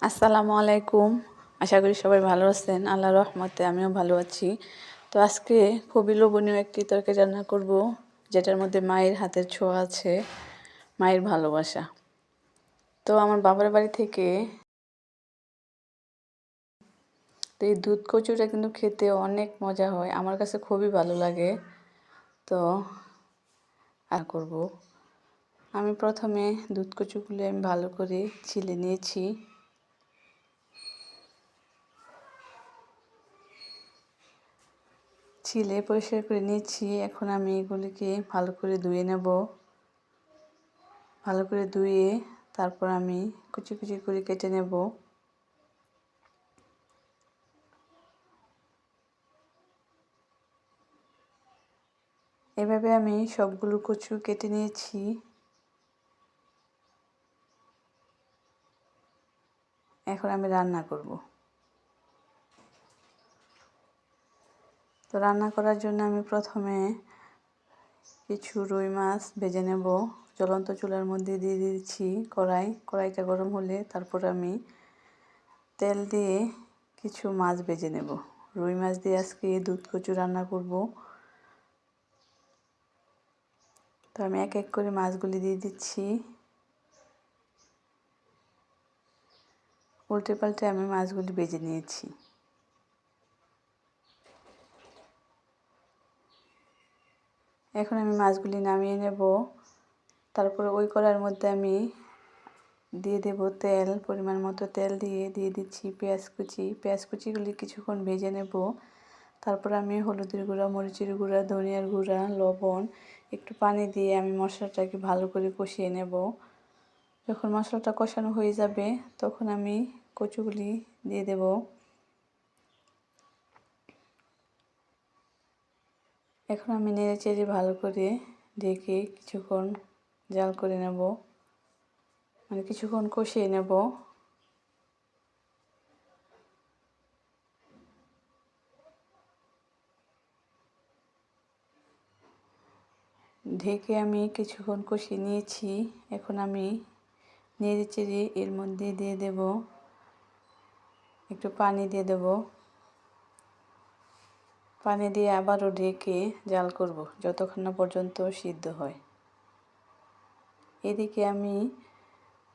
আসসালামু আলাইকুম। আশা করি সবাই ভালো আছেন। আল্লাহর রহমতে আমিও ভালো আছি। তো আজকে খুবই লোভনীয় একটি তরকারি রান্না করব, যেটার মধ্যে মায়ের হাতের ছোঁয়া আছে, মায়ের ভালোবাসা। তো আমার বাবার বাড়ি থেকে তো এই দুধ কচুটা কিন্তু খেতে অনেক মজা হয়, আমার কাছে খুবই ভালো লাগে। তো করব আমি প্রথমে দুধ কচুগুলো আমি ভালো করে ছিলে নিয়েছি। ছিলে পরিষ্কার করে নিয়েছি। এখন আমি এগুলিকে ভালো করে ধুয়ে নেব। ভালো করে ধুয়ে তারপর আমি কুচি কুচি করে কেটে নেব। এভাবে আমি সবগুলো কচু কেটে নিয়েছি। এখন আমি রান্না করব। তো রান্না করার জন্য আমি প্রথমে কিছু রুই মাছ ভেজে নেব। জ্বলন্ত চুলার মধ্যে দিয়ে দিয়েছি কড়াইটা গরম হলে তারপর আমি তেল দিয়ে কিছু মাছ ভেজে নেব। রুই মাছ দিয়ে আজকে দুধ কচু রান্না করব। তো আমি এক এক করে মাছগুলি দিয়ে দিচ্ছি। উল্টে পাল্টে আমি মাছগুলি ভেজে নিয়েছি। এখন আমি মাছগুলি নামিয়ে নেব। তারপরে ওই কড়াইয়ের মধ্যে আমি দিয়ে দেব তেল, পরিমাণ মতো তেল দিয়ে দিচ্ছি পেঁয়াজ কুচিগুলি কিছুক্ষণ ভেজে নেব। তারপর আমি হলুদের গুঁড়া, মরিচের গুঁড়া, ধনিয়ার গুঁড়া, লবণ, একটু পানি দিয়ে আমি মশলাটাকে ভালো করে কষিয়ে নেব। যখন মশলাটা কষানো হয়ে যাবে তখন আমি কচুগুলি দিয়ে দেব। এখন আমি নেড়ে চেড়ে ভালো করে ঢেকে কিছুক্ষণ জাল করে নেব, মানে কিছুক্ষণ কষিয়ে নেব। ঢেকে আমি কিছুক্ষণ কষিয়ে নিয়েছি। এখন আমি নেড়ে চেড়ে এর মধ্যে দিয়ে দেব একটু পানি দিয়ে দেব। পানি দিয়ে আবারও ঢেকে জাল করব যতক্ষণ না পর্যন্ত সিদ্ধ হয়। এদিকে আমি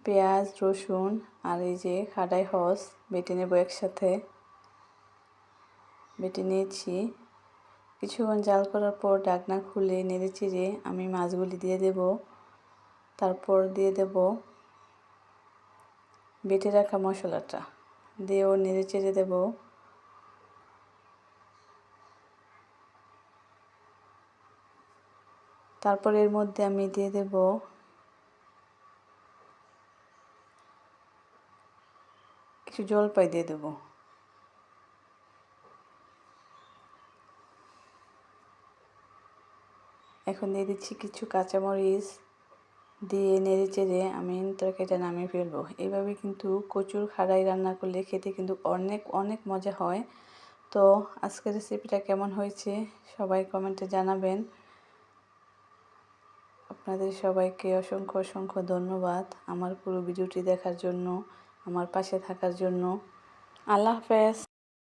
পেঁয়াজ, রসুন আর এই যে খাডাই হস বেটে নেব, একসাথে বেটে নিয়েছি। কিছুক্ষণ জাল করার পর ঢাকনা খুলে নেড়ে চেড়ে আমি মাছগুলি দিয়ে দেব। তারপর দিয়ে দেব বেটে রাখা মশলাটা, দিয়েও নেড়ে চেড়ে দেব। তারপর এর মধ্যে আমি দিয়ে দেব কিছু জলপাই দিয়ে দেব। এখন দিয়ে দিচ্ছি কিছু কাঁচামরিচ, দিয়ে নেড়ে চেড়ে আমি তরকারিটা নামিয়ে ফেলবো। এইভাবে কিন্তু কচুর খাড়াই রান্না করলে খেতে কিন্তু অনেক অনেক মজা হয়। তো আজকের রেসিপিটা কেমন হয়েছে সবাই কমেন্টে জানাবেন। আপনাদের সবাইকে অসংখ্য অসংখ্য ধন্যবাদ আমার পুরো ভিডিওটি দেখার জন্য, আমার পাশে থাকার জন্য। আল্লাহ হাফেজ।